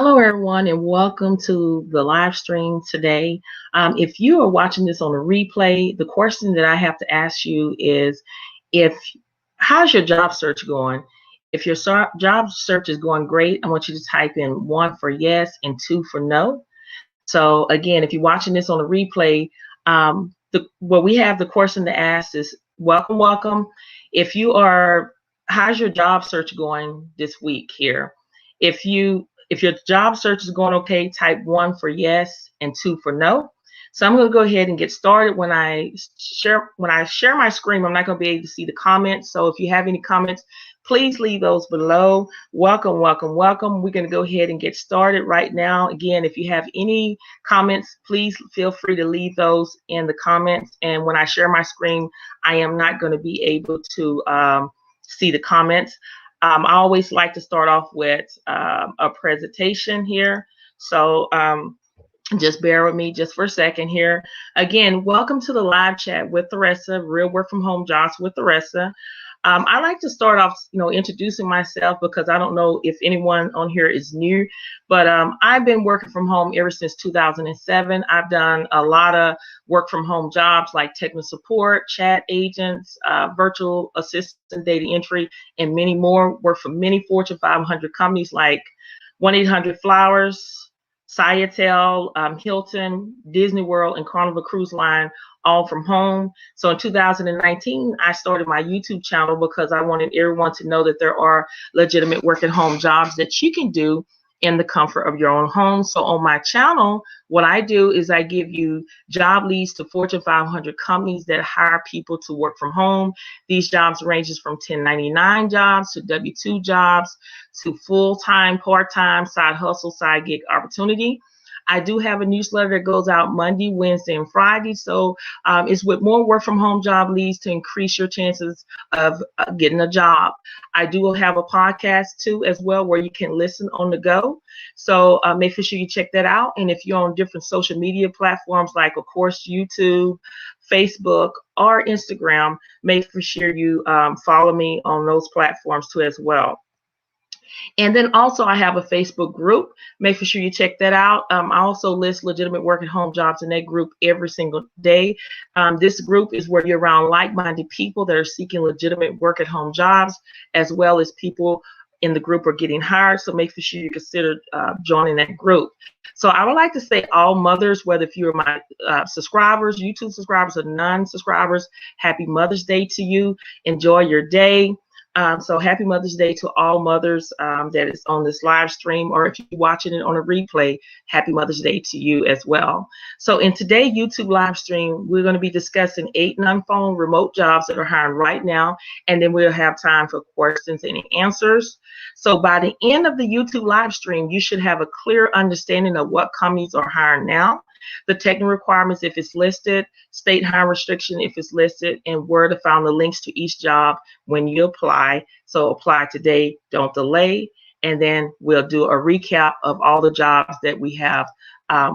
Hello, everyone, and welcome to the live stream today. If you are watching this on a replay, the question that I have to ask you is, if how's your job search going? If your job search is going great, I want you to type in 1 for yes and 2 for no. So again, if you're watching this on a replay, what we have the question to ask is, welcome, welcome. How's your job search going this week here? If your job search is going okay, type 1 for yes and 2 for no. So I'm going to go ahead and get started. When I share my screen, I'm not going to be able to see the comments. So if you have any comments, please leave those below. Welcome, welcome, welcome. We're going to go ahead and get started right now. Again, if you have any comments, please feel free to leave those in the comments. And when I share my screen, I am not going to be able to see the comments. I always like to start off with a presentation here. So just bear with me just for a second here. Again, welcome to the live chat with Thressa, Real Work From Home Jobs with Thressa. I like to start off, introducing myself, because I don't know if anyone on here is new, but I've been working from home ever since 2007. I've done a lot of work from home jobs like technical support, chat agents, virtual assistant, data entry, and many more. Worked for many Fortune 500 companies like 1-800-Flowers, Sciatel, Hilton, Disney World, and Carnival Cruise Line, all from home. So in 2019, I started my YouTube channel because I wanted everyone to know that there are legitimate work at home jobs that you can do in the comfort of your own home. So on my channel, what I do is I give you job leads to Fortune 500 companies that hire people to work from home. These jobs ranges from 1099 jobs to W-2 jobs to full-time, part-time, side hustle, side gig opportunity. I do have a newsletter that goes out Monday, Wednesday, and Friday. So it's with more work from home job leads to increase your chances of getting a job. I do have a podcast too as well, where you can listen on the go. So make sure you check that out. And if you're on different social media platforms, like of course YouTube, Facebook, or Instagram, make sure you follow me on those platforms too as well. And then also I have a Facebook group. Make sure you check that out. I also list legitimate work at home jobs in that group every single day. This group is where you're around like-minded people that are seeking legitimate work at home jobs, as well as people in the group are getting hired. So make sure you consider joining that group. So I would like to say, all mothers, whether if you're my subscribers, YouTube subscribers, or non-subscribers, happy Mother's Day to you. Enjoy your day. So happy Mother's Day to all mothers that is on this live stream, or if you're watching it on a replay, happy Mother's Day to you as well. So in today's YouTube live stream, we're going to be discussing 8 non-phone remote jobs that are hiring right now, and then we'll have time for questions and answers. So by the end of the YouTube live stream, you should have a clear understanding of what companies are hiring now, the technical requirements if it's listed, state hiring restriction if it's listed, and where to find the links to each job when you apply. So apply today, don't delay. And then we'll do a recap of all the jobs that we have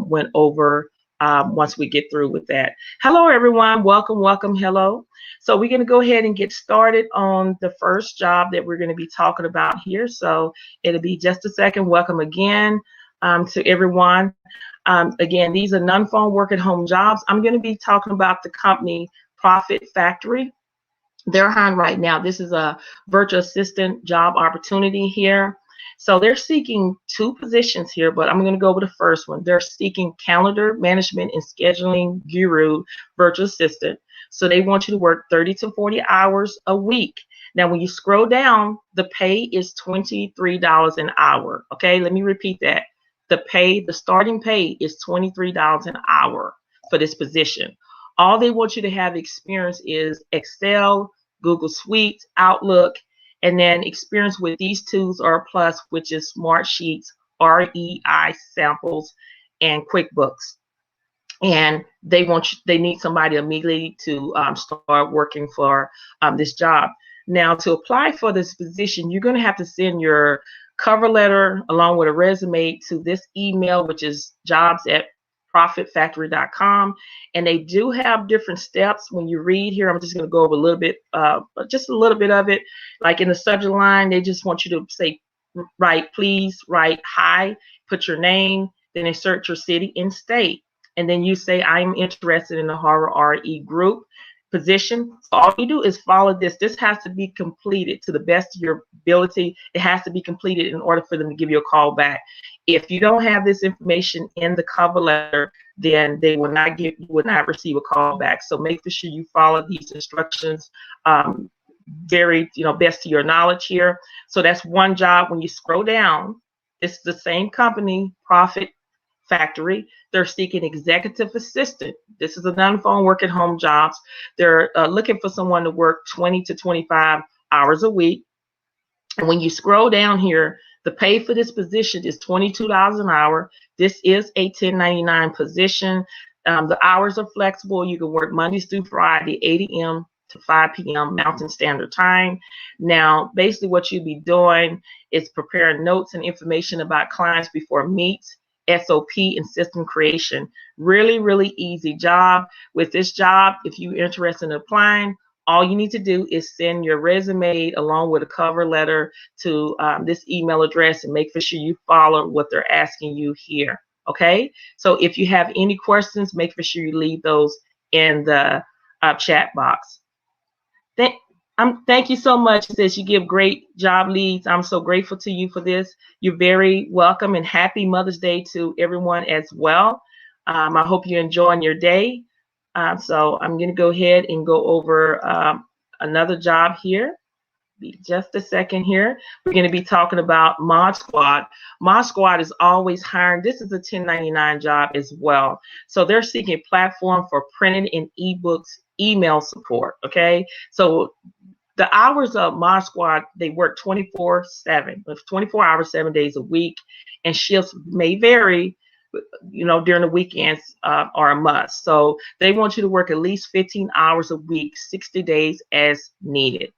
went over once we get through with that. Hello, everyone. Welcome, welcome. Hello. So we're going to go ahead and get started on the first job that we're going to be talking about here. So it'll be just a second. Welcome again to everyone. Again, these are non-phone work at home jobs. I'm going to be talking about the company Profit Factory. They're hiring right now. This is a virtual assistant job opportunity here. So they're seeking 2 positions here, but I'm going to go over the first one. They're seeking calendar management and scheduling guru virtual assistant. So they want you to work 30 to 40 hours a week. Now, when you scroll down, the pay is $23 an hour. Okay, let me repeat that. The starting pay is $23 an hour for this position. All they want you to have experience is Excel, Google Suite, Outlook, and then experience with these tools are a plus, which is Smart Sheets, REI samples, and QuickBooks. And they need somebody immediately to start working for this job. Now, to apply for this position, you're going to have to send your cover letter along with a resume to this email, which is jobs@profitfactory.com. And they do have different steps. When you read here, I'm just going to go over a little bit, just a little bit of it. Like in the subject line, they just want you to say, please write hi put your name, then insert your city and state. And then you say, I'm interested in the Harvard RE group position. So all you do is follow this. This has to be completed to the best of your ability. It has to be completed in order for them to give you a call back. If you don't have this information in the cover letter, then they will not receive a call back. So make sure you follow these instructions very, best to your knowledge here. So that's one job. When you scroll down, it's the same company, Profit Factory. They're seeking executive assistant. This is a non-phone work at home jobs. They're looking for someone to work 20 to 25 hours a week. And when you scroll down here, the pay for this position is $22 an hour. This is a 1099 position. The hours are flexible. You can work Mondays through Friday, 8 a.m. to 5 p.m. Mountain Standard Time. Now, basically what you'll be doing is preparing notes and information about clients before meets, SOP, and system creation. Really, really easy job. With this job, if you're interested in applying, all you need to do is send your resume along with a cover letter to this email address, and make sure you follow what they're asking you here. Okay? So if you have any questions, make sure you leave those in the chat box. Thank you so much. It says you give great job leads. I'm so grateful to you for this. You're very welcome, and happy Mother's Day to everyone as well. I hope you're enjoying your day. So I'm going to go ahead and go over another job here. Be just a second here. We're going to be talking about Mod Squad. Mod Squad is always hiring. This is a 1099 job as well. So they're seeking a platform for printing and ebooks email support. Okay, so the hours of Mod Squad, they work 24/7, 24 hours, 7 days a week, and shifts may vary, during the weekends are a must. So they want you to work at least 15 hours a week, 60 days as needed.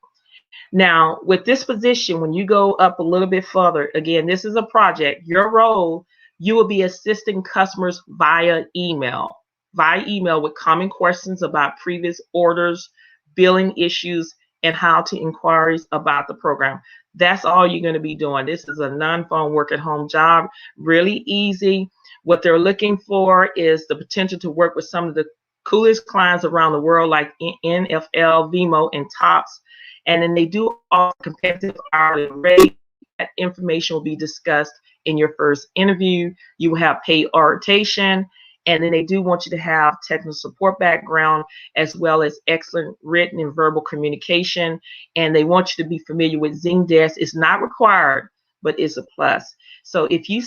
Now, with this position, when you go up a little bit further, again, this is a project. Your role, you will be assisting customers via email with common questions about previous orders, billing issues, and how to inquiries about the program. That's all you're going to be doing. This is a non-phone work at home job, really easy. What they're looking for is the potential to work with some of the coolest clients around the world, like NFL, Vimo, and Tops. And then they do offer competitive hourly rate. That information will be discussed in your first interview. You will have pay orientation, and then they do want you to have technical support background, as well as excellent written and verbal communication. And they want you to be familiar with Zendesk. It's not required, but it's a plus. So if you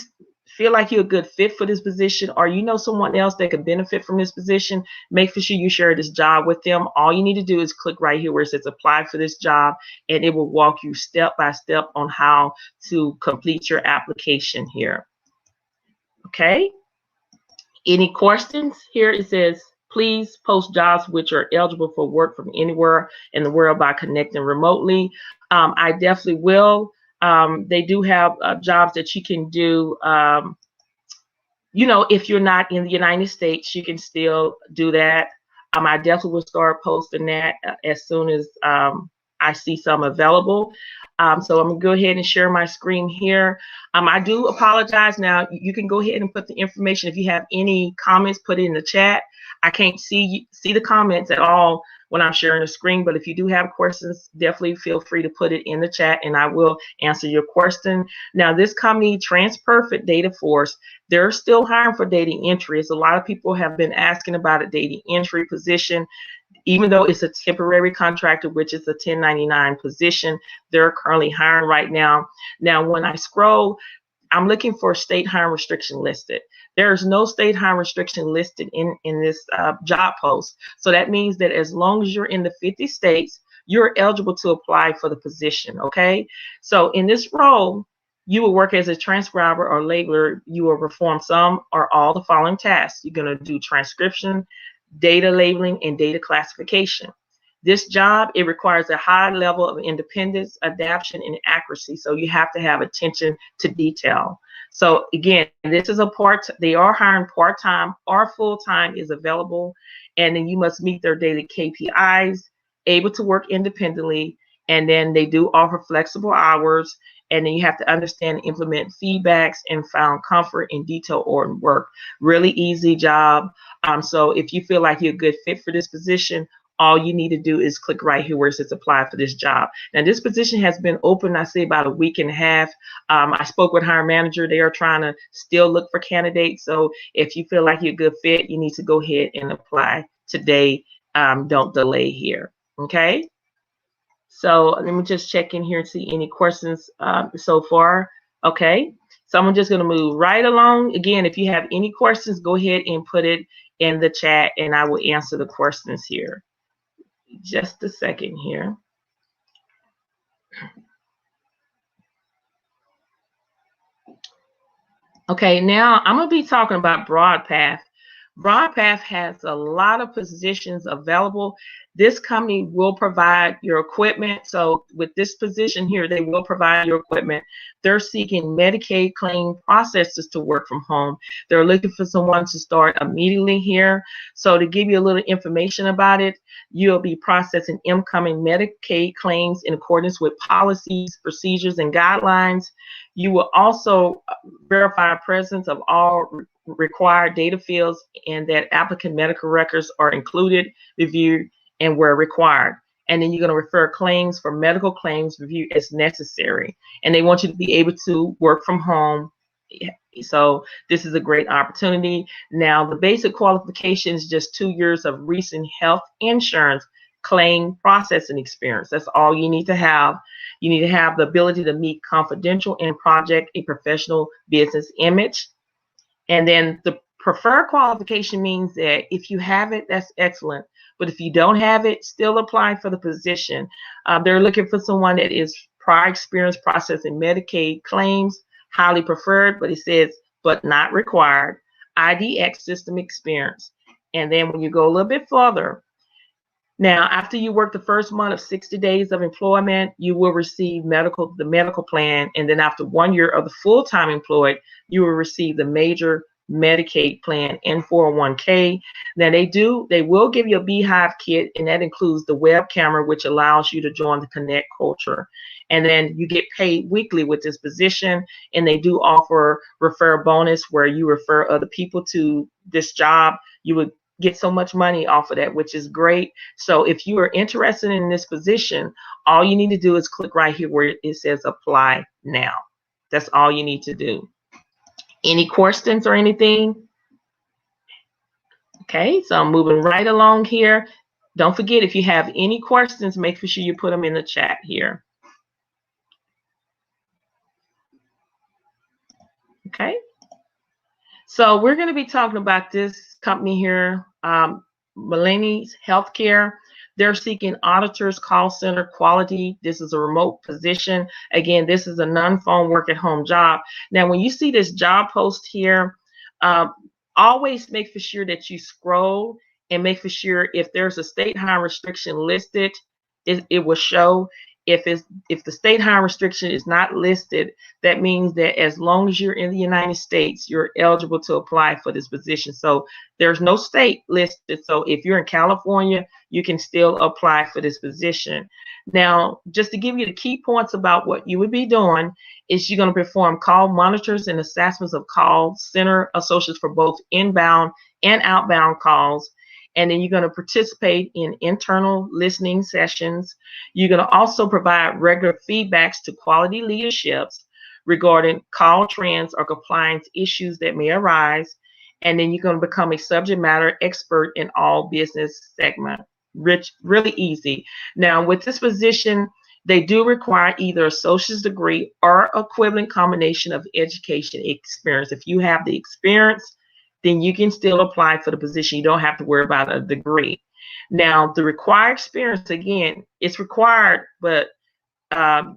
feel like you're a good fit for this position, or you know someone else that could benefit from this position, make sure you share this job with them. All you need to do is click right here where it says apply for this job, and it will walk you step by step on how to complete your application here. Okay. Any questions? Here it says, please post jobs which are eligible for work from anywhere in the world by connecting remotely. I definitely will. They do have jobs that you can do. If you're not in the United States, you can still do that. I definitely will start posting that as soon as I see some available. So I'm going to go ahead and share my screen here. I do apologize. Now, you can go ahead and put the information. If you have any comments, put it in the chat. I can't see the comments at all when I'm sharing the screen, but if you do have questions, definitely feel free to put it in the chat, and I will answer your question. Now, this company, TransPerfect Data Force, they're still hiring for data entry. As a lot of people have been asking about a data entry position. Even though it's a temporary contractor, which is a 1099 position, they're currently hiring right now. Now, when I scroll, I'm looking for state hiring restriction listed. There is no state hiring restriction listed in this job post. So that means that as long as you're in the 50 states, you're eligible to apply for the position, okay? So in this role, you will work as a transcriber or labeler. You will perform some or all the following tasks. You're going to do transcription, data labeling, and data classification. This job, it requires a high level of independence, adaptation, and accuracy. So you have to have attention to detail. So again, this is they are hiring part-time or full-time is available. And then you must meet their daily KPIs, able to work independently. And then they do offer flexible hours. and then you have to understand and implement feedbacks and found comfort in detail-oriented work. Really easy job. So if you feel like you're a good fit for this position, all you need to do is click right here where it says apply for this job. Now, this position has been open, I say, about a week and a half. I spoke with hiring manager. They are trying to still look for candidates. So if you feel like you're a good fit, you need to go ahead and apply today. Don't delay here. Okay. So let me just check in here and see any questions so far. Okay. So I'm just going to move right along. Again, if you have any questions, go ahead and put it in the chat and I will answer the questions here. Just a second here. Okay, now I'm going to be talking about BroadPath. BroadPath has a lot of positions available. This company will provide your equipment. So with this position here, they will provide your equipment. They're seeking Medicaid claim processors to work from home. They're looking for someone to start immediately here. So to give you a little information about it, you'll be processing incoming Medicaid claims in accordance with policies, procedures, and guidelines. You will also verify presence of all required data fields and that applicant medical records are included, reviewed, and where required. And then you're going to refer claims for medical claims review as necessary. And they want you to be able to work from home. So this is a great opportunity. Now, the basic qualification is just 2 years of recent health insurance claim processing experience. That's all you need to have. You need to have the ability to meet confidential and project a professional business image. And then the preferred qualification means that if you have it, that's excellent. But if you don't have it, still apply for the position. They're looking for someone that is prior experience processing Medicaid claims, highly preferred, but it says, but not required, IDX system experience. And then when you go a little bit further, now, after you work the first month of 60 days of employment, you will receive the medical plan. And then after 1 year of the full-time employed, you will receive the major Medicaid plan and 401k. Now they will give you a Beehive kit, and that includes the web camera, which allows you to join the Connect culture. And then you get paid weekly with this position, and they do offer refer bonus where you refer other people to this job. You would get so much money off of that, which is great. So if you are interested in this position, all you need to do is click right here where it says apply now. That's all you need to do. Any questions or anything? Okay, so I'm moving right along here. Don't forget, if you have any questions, make sure you put them in the chat here. Okay, so we're going to be talking about this company here, Millennials Healthcare. They're seeking auditors, call center, quality. This is a remote position. Again, this is a non-phone work at home job. Now, when you see this job post here, always make for sure that you scroll and make for sure if there's a state hire restriction listed, it will show. If the state hire restriction is not listed, that means that as long as you're in the United States, you're eligible to apply for this position. So there's no state listed. So if you're in California, you can still apply for this position. Now, just to give you the key points about what you would be doing is you're going to perform call monitors and assessments of call center associates for both inbound and outbound calls. And then you're going to participate in internal listening sessions. You're going to also provide regular feedbacks to quality leaderships regarding call trends or compliance issues that may arise. And then you're going to become a subject matter expert in all business segments. Really easy. Now, with this position, they do require either associate's degree or equivalent combination of education experience. If you have the experience, then you can still apply for the position. You don't have to worry about a degree. Now, the required experience, again, it's required, but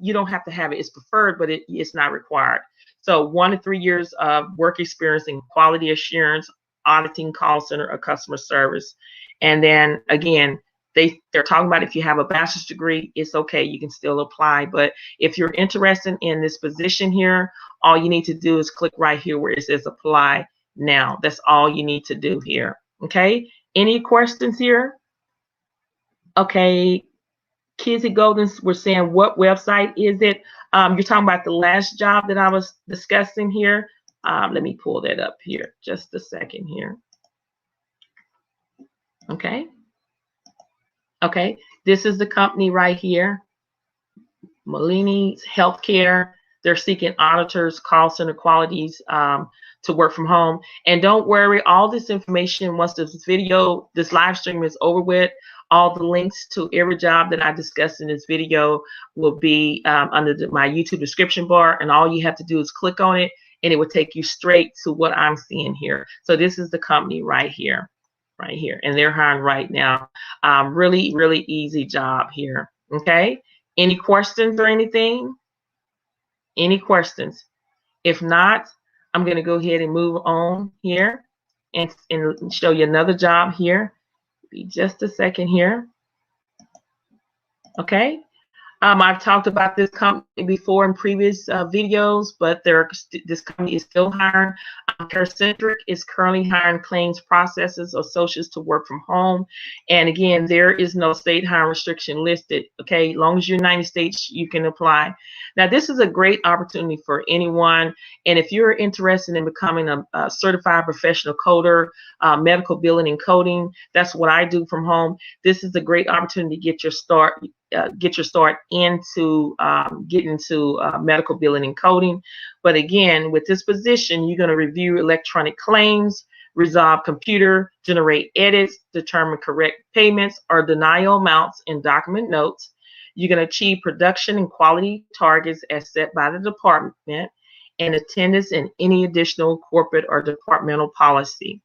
you don't have to have it. It's preferred, but it's not required. So 1 to 3 years of work experience in quality assurance, auditing, call center, or customer service. And then, again, they're talking about if you have a bachelor's degree, it's okay. You can still apply. But if you're interested in this position here, all you need to do is click right here where it says apply now. That's all you need to do here. Okay, any questions here? Okay, Kizzy Goldens were saying, what website is it? You're talking about the last job that I was discussing here. Let me pull that up here. Just a second here. Okay. Okay. This is the company right here. Molini's Healthcare. They're seeking auditors, call center qualities to work from home. And don't worry, all this information, once this video, this live stream is over with, all the links to every job that I discussed in this video will be under my YouTube description bar. And all you have to do is click on it, and it will take you straight to what I'm seeing here. So this is the company right here, and they're hiring right now. Really, really easy job here. Okay. Any questions or anything? Any questions? If not, I'm going to go ahead and move on here and show you another job here. Be just a second here. Okay. I've talked about this company before in previous videos, but this company is still hiring. CareCentric is currently hiring claims processors or associates to work from home. And again, there is no state hiring restriction listed. Okay, as long as you're in the United States, you can apply. Now, this is a great opportunity for anyone. And if you're interested in becoming a certified professional coder, medical billing and coding, that's what I do from home. This is a great opportunity to get your start. Get your start into getting into medical billing and coding. But again, with this position, you're going to review electronic claims, resolve computer, generate edits, determine correct payments or denial amounts and document notes. You're going to achieve production and quality targets as set by the department, and attendance in any additional corporate or departmental policy.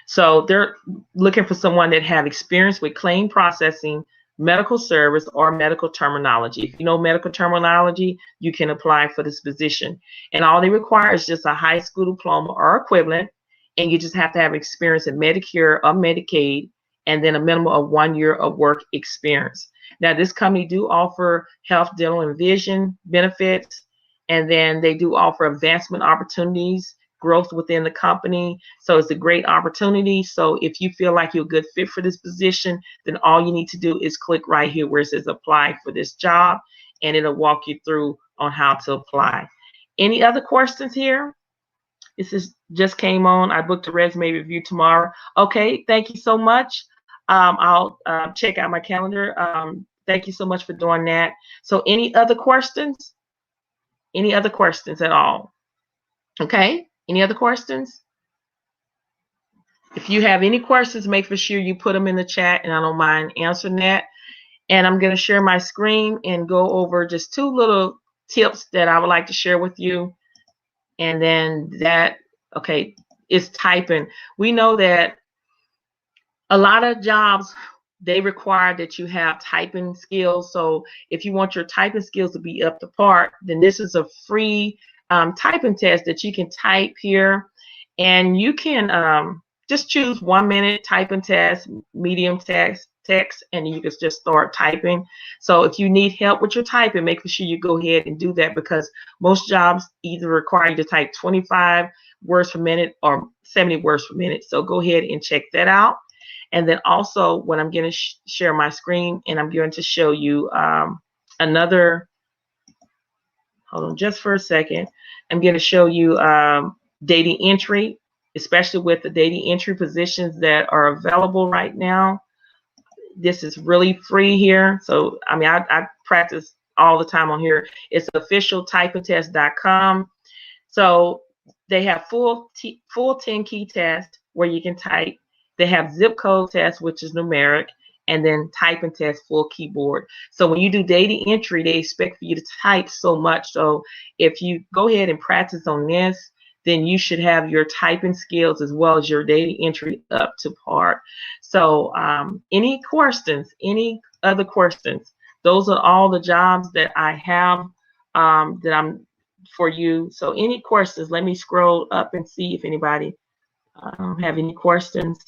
So they're looking for someone that have experience with claim processing, medical service, or medical terminology. If you know medical terminology, you can apply for this position. And all they require is just a high school diploma or equivalent, and you just have to have experience in Medicare or Medicaid, and then a minimum of 1 year of work experience. Now, this company do offer health, dental, and vision benefits, and then they do offer advancement opportunities, growth within the company. So it's a great opportunity. So if you feel like you're a good fit for this position, then all you need to do is click right here where it says apply for this job, and it'll walk you through on how to apply. Any other questions here? This is just came on. I booked a resume review tomorrow. Okay, thank you so much. I'll check out my calendar. Thank you so much for doing that. So any other questions? Any other questions at all? Okay. Any other questions? If you have any questions, make sure you put them in the chat, and I don't mind answering that. And I'm going to share my screen and go over just 2 little tips that I would like to share with you. And then that, okay, is typing. We know that a lot of jobs, they require that you have typing skills. So if you want your typing skills to be up to par, then this is a free typing test that you can type here, and you can just choose 1 minute typing test, medium text, and you can just start typing. So if you need help with your typing, make sure you go ahead and do that, because most jobs either require you to type 25 words per minute or 70 words per minute. So go ahead and check that out. And then also, when I'm going to share my screen, and I'm going to show you another. Hold on just for a second. I'm going to show you data entry, especially with the data entry positions that are available right now. This is really free here. So, I mean, I practice all the time on here. It's officialtypingtest.com. So they have full 10 key tests where you can type. They have zip code tests, which is numeric, and then typing test full keyboard. So when you do data entry, they expect for you to type so much. So if you go ahead and practice on this, then you should have your typing skills as well as your data entry up to par. So any questions, any other questions? Those are all the jobs that I have that I'm for you. So any questions, let me scroll up and see if anybody have any questions.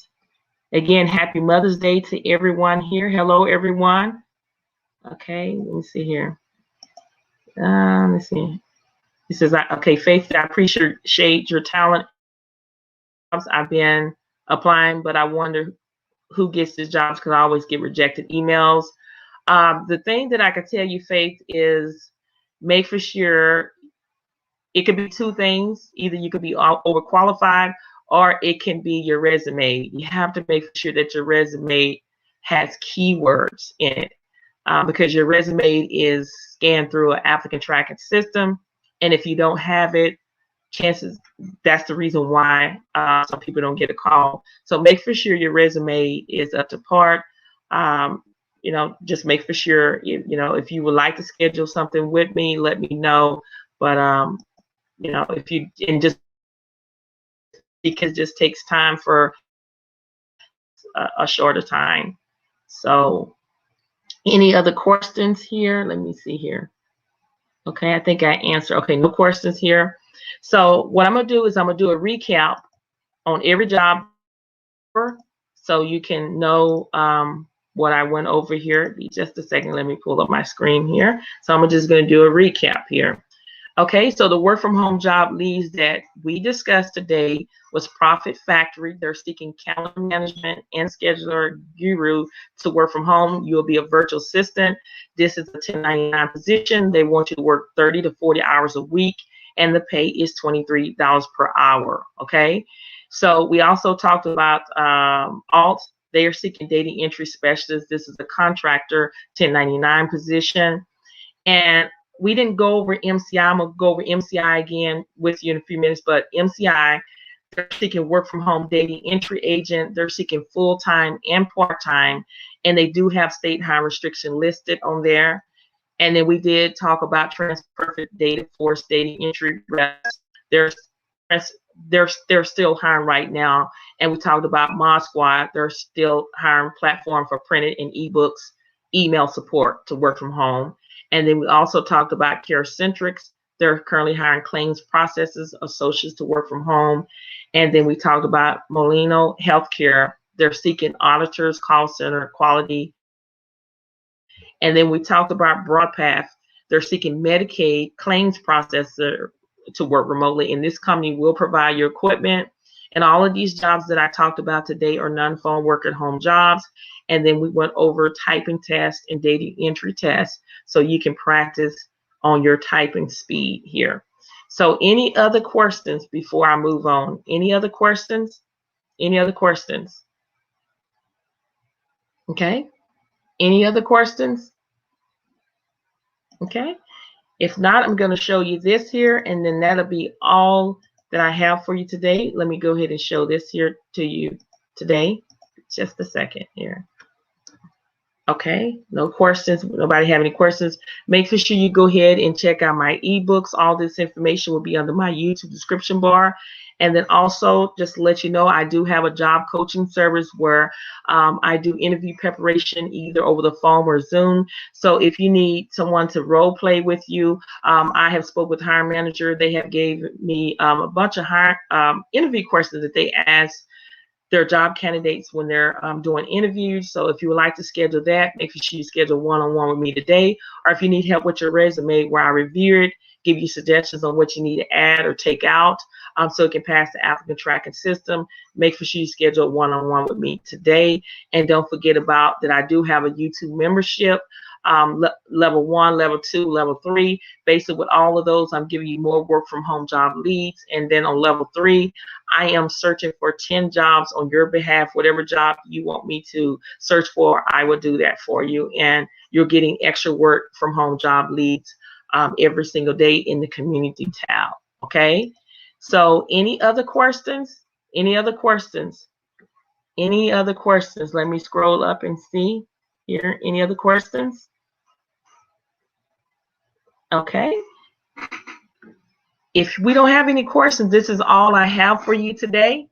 Again, happy Mother's Day to everyone here. Hello, everyone. Okay, let me see here. Let's see. He says, okay, Faith, I appreciate your talent. I've been applying, but I wonder who gets these jobs because I always get rejected emails. The thing that I can tell you, Faith, is make for sure it could be two things. Either you could be overqualified or it can be your resume. You have to make sure that your resume has keywords in it because your resume is scanned through an applicant tracking system. And if you don't have it, chances that's the reason why some people don't get a call. So make for sure your resume is up to par. You know, just make for sure, you know, if you would like to schedule something with me, let me know. But you know, if you, and just because it just takes time for a shorter time. So any other questions here? Let me see here. Okay, I think I answered. Okay, no questions here. So what I'm gonna do is I'm gonna do a recap on every job so you can know what I went over here. Just a second, let me pull up my screen here. So I'm just gonna do a recap here. Okay, so the work from home job leads that we discussed today was Profit Factory. They're seeking calendar management and scheduler guru to work from home. You'll be a virtual assistant. This is a 1099 position. They want you to work 30 to 40 hours a week, and the pay is $23 per hour. Okay, so we also talked about Alt. They are seeking data entry specialists. This is a contractor 1099 position. And we didn't go over MCI. I'm going to go over MCI again with you in a few minutes, but MCI, they're seeking work from home data entry agent. They're seeking full-time and part-time, and they do have state hire restriction listed on there. And then we did talk about TransPerfect Data Force data entry reps. They're still hiring right now. And we talked about Mod Squad. They're still hiring platform for printed and ebooks, email support to work from home. And then we also talked about CareCentrix. They're currently hiring claims processes associates to work from home. And then we talked about Molino Healthcare. They're seeking auditors, call center, quality. And then we talked about Broadpath. They're seeking Medicaid claims processor to work remotely. And this company will provide your equipment. And all of these jobs that I talked about today are non-phone work at home jobs. And then we went over typing tests and data entry tests so you can practice on your typing speed here. So any other questions before I move on? Any other questions? Any other questions? Okay. Any other questions? Okay. If not, I'm going to show you this here, and then that'll be all that I have for you today. Let me go ahead and show this here to you today. Just a second here. Okay, no questions. Nobody have any questions? Make sure you go ahead and check out my ebooks. All this information will be under my YouTube description bar. And then also, just to let you know, I do have a job coaching service where I do interview preparation either over the phone or Zoom. So if you need someone to role play with you, I have spoke with hiring manager. They have gave me a bunch of interview questions that they asked their job candidates when they're doing interviews. So if you would like to schedule that, make sure you schedule one-on-one with me today. Or if you need help with your resume where I review it, give you suggestions on what you need to add or take out so it can pass the applicant tracking system, make sure you schedule one-on-one with me today. And don't forget about that I do have a YouTube membership, level 1, level 2, level 3. Basically with all of those, I'm giving you more work from home job leads. And then on level 3, I am searching for 10 jobs on your behalf. Whatever job you want me to search for, I will do that for you. And you're getting extra work from home job leads every single day in the community tab. Okay. So any other questions? Any other questions? Any other questions? Let me scroll up and see here. Any other questions? Okay. If we don't have any questions, this is all I have for you today.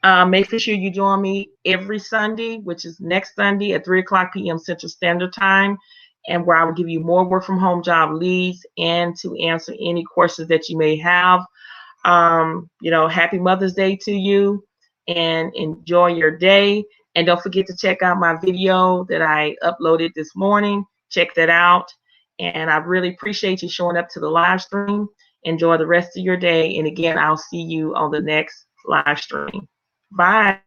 Make sure you join me every Sunday, which is next Sunday at 3:00 p.m. Central Standard Time, and where I will give you more work from home job leads and to answer any questions that you may have. You know, happy Mother's Day to you and enjoy your day. And don't forget to check out my video that I uploaded this morning. Check that out. And I really appreciate you showing up to the live stream. Enjoy the rest of your day. And again, I'll see you on the next live stream. Bye.